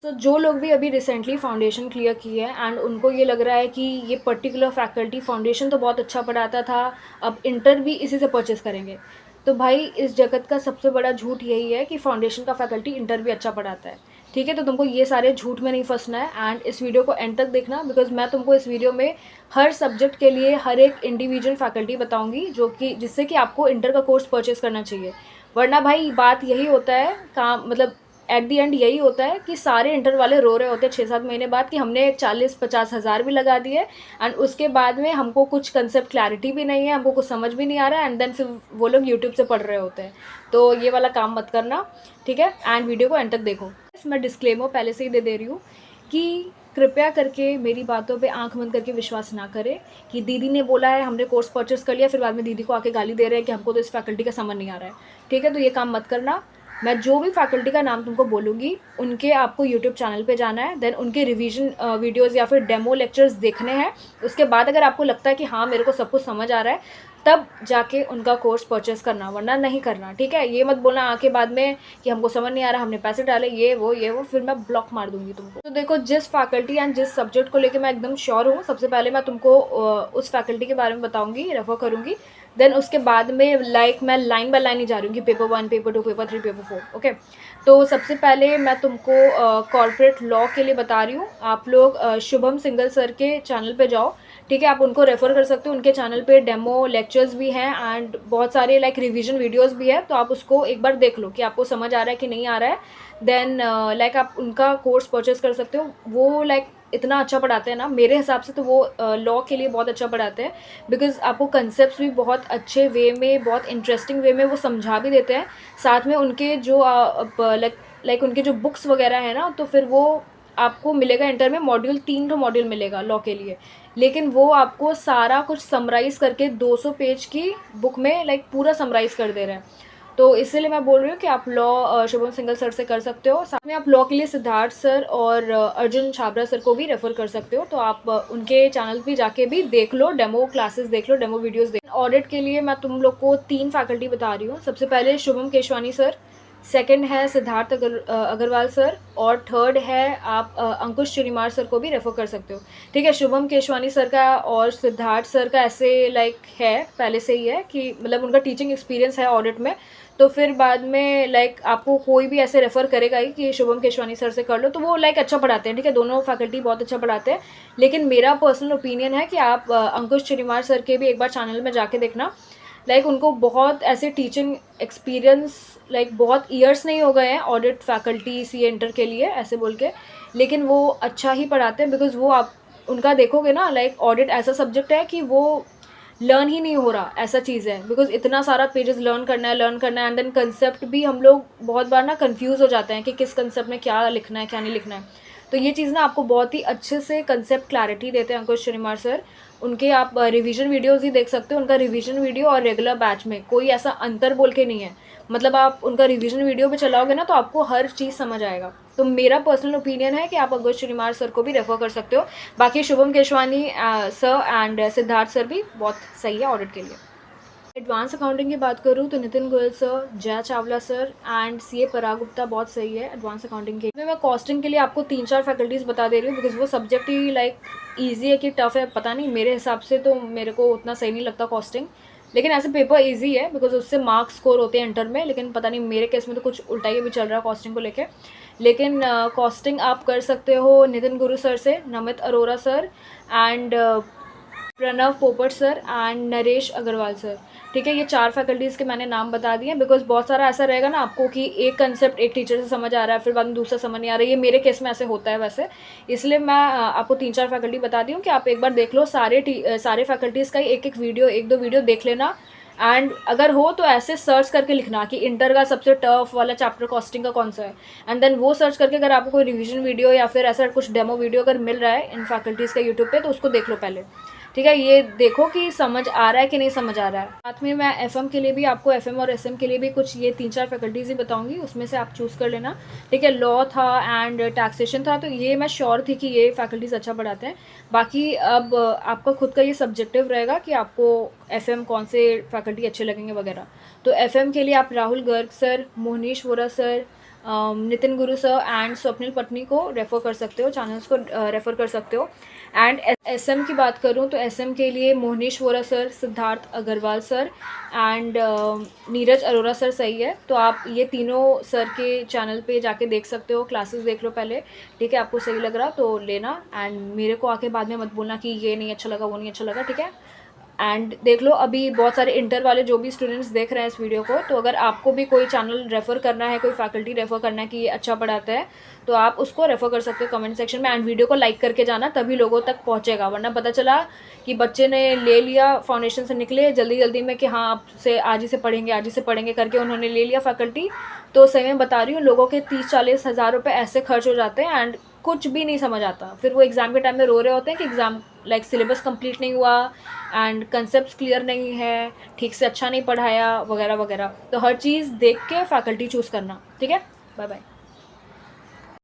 तो जो लोग भी अभी रिसेंटली फाउंडेशन क्लियर किए हैं एंड उनको ये लग रहा है कि ये पर्टिकुलर फैकल्टी फाउंडेशन तो बहुत अच्छा पढ़ाता था, अब इंटर भी इसी से परचेस करेंगे। तो भाई इस जगत का सबसे बड़ा झूठ यही है कि फाउंडेशन का फैकल्टी इंटर भी अच्छा पढ़ाता है। ठीक है, तो तुमको ये सारे झूठ में नहीं फंसना है एंड इस वीडियो को एंड तक देखना, बिकॉज मैं तुमको इस वीडियो में हर सब्जेक्ट के लिए हर एक इंडिविजुअल फैकल्टी बताऊंगी जो कि जिससे कि आपको इंटर का कोर्स परचेस करना चाहिए। वरना भाई बात यही होता है, काम मतलब एट दी एंड यही होता है कि सारे इंटर वाले रो रहे होते हैं 6-7 महीने बाद कि हमने 40-50 हज़ार भी लगा दिए एंड उसके बाद में हमको कुछ कंसेप्ट क्लैरिटी भी नहीं है, हमको कुछ समझ भी नहीं आ रहा है, एंड देन फिर वो लोग यूट्यूब से पढ़ रहे होते हैं। तो ये वाला काम मत करना, ठीक है, एंड वीडियो को एंड तक देखो। मैं डिस्क्लेमर पहले से ही दे रही हूँ कि कृपया करके मेरी बातों पे आंख बंद करके विश्वास ना करें कि दीदी ने बोला है, हमने कोर्स परचेस कर लिया, फिर बाद में दीदी को आके गाली दे रहे हैं कि हमको तो इस फैकल्टी का समझ नहीं आ रहा है। ठीक है, तो ये काम मत करना। मैं जो भी फैकल्टी का नाम तुमको बोलूँगी उनके आपको यूट्यूब चैनल पे जाना है, देन उनके रिवीजन वीडियोज़ या फिर डेमो लेक्चर्स देखने हैं। उसके बाद अगर आपको लगता है कि हाँ मेरे को सब कुछ समझ आ रहा है, तब जाके उनका कोर्स परचेस करना, वरना नहीं करना। ठीक है, ये मत बोलना आके बाद में कि हमको समझ नहीं आ रहा, हमने पैसे डाले, ये वो फिर मैं ब्लॉक मार दूंगी तुमको। तो देखो, जिस फैकल्टी एंड जिस सब्जेक्ट को लेके मैं एकदम श्योर हूँ, सबसे पहले मैं तुमको उस फैकल्टी के बारे में बताऊंगी, रेफर करूँगी। देन उसके बाद में मैं लाइन बाय लाइन ही जा रही हूँ कि paper 1, paper 2, paper 3, paper 4। Okay, तो सबसे पहले मैं तुमको कॉर्पोरेट लॉ के लिए बता रही हूँ। आप लोग शुभम सिंगल सर के चैनल पे जाओ। ठीक है, आप उनको रेफ़र कर सकते हो, उनके चैनल पे डेमो लेक्चर्स भी हैं एंड बहुत सारे लाइक रिवीजन वीडियोस भी है, तो आप उसको एक बार देख लो कि आपको समझ आ रहा है कि नहीं आ रहा है। देन लाइक आप उनका कोर्स परचेस कर सकते हो। वो लाइक इतना अच्छा पढ़ाते हैं ना, मेरे हिसाब से तो वो लॉ के लिए बहुत अच्छा पढ़ाते हैं, बिकॉज आपको कंसेप्ट भी बहुत अच्छे वे में, बहुत इंटरेस्टिंग वे में वो समझा भी देते हैं। साथ में उनके जो लाइक उनके जो बुक्स वगैरह है ना, तो फिर वो आपको मिलेगा इंटर में मॉड्यूल 3 मॉड्यूल मिलेगा लॉ के लिए, लेकिन वो आपको सारा कुछ समराइज़ करके 200 पेज की बुक में लाइक पूरा समराइज़ कर दे रहे हैं। तो इसीलिए मैं बोल रही हूँ कि आप लॉ शुभम सिंगल सर से कर सकते हो। साथ में आप लॉ के लिए सिद्धार्थ सर और अर्जुन छाबरा सर को भी रेफ़र कर सकते हो। तो आप उनके चैनल पे जाके भी देख लो, डेमो क्लासेस देख लो, डेमो वीडियोस देख। ऑडिट के लिए मैं तुम लोग को 3 फैकल्टी बता रही हूँ। सबसे पहले शुभम केशवानी सर, सेकंड है सिद्धार्थ अग्रवाल सर, और थर्ड है आप अंकुश चिरीमार सर को भी रेफ़र कर सकते हो। ठीक है, शुभम केशवानी सर का और सिद्धार्थ सर का ऐसे लाइक है पहले से ही है कि मतलब उनका टीचिंग एक्सपीरियंस है ऑडिट में, तो फिर बाद में लाइक आपको कोई भी ऐसे रेफ़र करेगा ही कि शुभम केशवानी सर से कर लो, तो वो लाइक अच्छा पढ़ाते हैं। ठीक है, दोनों फैकल्टी बहुत अच्छा पढ़ाते हैं, लेकिन मेरा पर्सनल ओपिनियन है कि आप अंकुश चिरीमार सर के भी एक बार चैनल में जाके देखना। लाइक उनको बहुत ऐसे टीचिंग एक्सपीरियंस लाइक बहुत ईयर्स नहीं हो गए हैं ऑडिट फैकल्टी सी इंटर के लिए ऐसे बोल के, लेकिन वो अच्छा ही पढ़ाते हैं। बिकॉज वो आप उनका देखोगे ना, लाइक ऑडिट ऐसा सब्जेक्ट है कि वो लर्न ही नहीं हो रहा, ऐसा चीज़ है। बिकॉज इतना सारा पेजेस लर्न करना है एंड देन कंसेप्ट भी हम लोग बहुत बार ना कंफ्यूज हो जाते हैं कि किस कंसेप्ट में क्या लिखना है क्या नहीं लिखना है। तो ये चीज़ ना आपको बहुत ही अच्छे से कंसेप्ट क्लैरिटी देते हैं अंकुश श्रीमार सर। उनके आप रिवीजन वीडियोस ही देख सकते हो। उनका रिवीजन वीडियो और रेगुलर बैच में कोई ऐसा अंतर बोल के नहीं है। मतलब आप उनका रिवीजन वीडियो पे चलाओगे ना, तो आपको हर चीज़ समझ आएगा। तो मेरा पर्सनल ओपिनियन है कि आप अंकुश श्रीमार सर को भी रेफ़र कर सकते हो। बाकी Shubham Keshwani sir and Siddharth sir भी बहुत सही है ऑडिट के लिए। एडवांस अकाउंटिंग की बात करूँ तो Nitin Goyal sir, Jaya Chawla sir and CA Parag Gupta बहुत सही है एडवांस अकाउंटिंग के। मैं कॉस्टिंग के लिए आपको 3-4 फैकल्टीज़ बता दे रही हूँ, बिकॉज वो सब्जेक्ट ही लाइक ईजी है कि टफ है पता नहीं, मेरे हिसाब से तो मेरे को उतना सही नहीं लगता कॉस्टिंग। लेकिन ऐसे पेपर ईजी है बिकॉज उससे मार्क्स स्कोर होते हैं इंटर में, लेकिन पता नहीं मेरे केस में तो कुछ उल्टा ही भी चल रहा है कॉस्टिंग को लेके। लेकिन कॉस्टिंग आप कर सकते हो नितिन गुरु सर से, Namit Arora sir and Pranav Popat sir and Naresh Agarwal sir. ठीक है, ये 4 फैकल्टीज़ के मैंने नाम बता दिए, बिकॉज बहुत सारा ऐसा रहेगा ना आपको कि एक कंसेप्ट एक टीचर से समझ आ रहा है, फिर बाद में दूसरा समझ नहीं आ रहा है। ये मेरे केस में ऐसे होता है वैसे, इसलिए मैं आपको 3-4 फैकल्टी बता दी हूँ कि आप एक बार देख लो सारे फैकल्टीज़ का एक वीडियो, 1-2 वीडियो देख लेना। एंड अगर हो तो ऐसे सर्च करके लिखना कि इंटर का सबसे टफ वाला चैप्टर कॉस्टिंग का कौन सा है, एंड देन वो सर्च करके अगर आपको कोई रिवीजन वीडियो या फिर ऐसा कुछ डेमो वीडियो अगर मिल रहा है इन फैकल्टीज़ का यूट्यूब पे, तो उसको देख लो पहले। ठीक है, ये देखो कि समझ आ रहा है कि नहीं समझ आ रहा है। साथ में मैं एफएम के लिए भी आपको, एफएम और एसएम के लिए भी कुछ ये 3-4 फैकल्टीज़ ही बताऊंगी, उसमें से आप चूज़ कर लेना। ठीक है, लॉ था एंड टैक्सेशन था, तो ये मैं श्योर थी कि ये फैकल्टीज़ अच्छा पढ़ाते हैं। बाकी अब आपका खुद का ये सब्जेक्टिव रहेगा कि आपको एफएम कौन से फैकल्टी अच्छे लगेंगे वगैरह। तो एफएम के लिए आप Rahul Garg sir, Mohnish Vora sir, Nitin Guru sir and Swapnil Patni को रेफ़र कर सकते हो, चैनल्स को रेफ़र कर सकते हो। एंड एसएम की बात करूँ तो एसएम के लिए Mohnish Vora sir, Siddharth Agarwal sir and Neeraj Arora sir सही है। तो आप ये तीनों सर के चैनल पे जाके देख सकते हो, क्लासेस देख लो पहले, ठीक है? आपको सही लग रहा तो लेना, एंड मेरे को आके बाद में मत बोलना कि ये नहीं अच्छा लगा, वो नहीं अच्छा लगा, ठीक है? एंड देख लो, अभी बहुत सारे इंटर वाले जो भी स्टूडेंट्स देख रहे हैं इस वीडियो को, तो अगर आपको भी कोई चैनल रेफ़र करना है, कोई फैकल्टी रेफ़र करना है कि ये अच्छा पढ़ाता है, तो आप उसको रेफ़र कर सकते हो कमेंट सेक्शन में। एंड वीडियो को लाइक करके जाना, तभी लोगों तक पहुँचेगा, वरना पता चला कि बच्चे ने ले लिया, फाउंडेशन से निकले जल्दी जल्दी में कि हाँ अब से आज ही से पढ़ेंगे, आज ही से पढ़ेंगे करके उन्होंने ले लिया फैकल्टी, तो सही में बता रही हूँ, लोगों के 30-40 हज़ार रुपये ऐसे खर्च हो जाते हैं एंड कुछ भी नहीं समझ आता। फिर वो एग्ज़ाम के टाइम में रो रहे होते हैं कि एग्ज़ाम लाइक सिलेबस कंप्लीट नहीं हुआ एंड कंसेप्ट क्लियर नहीं है, ठीक से अच्छा नहीं पढ़ाया, वगैरह वगैरह। तो हर चीज़ देख के फैकल्टी चूज़ करना, ठीक है? Bye bye.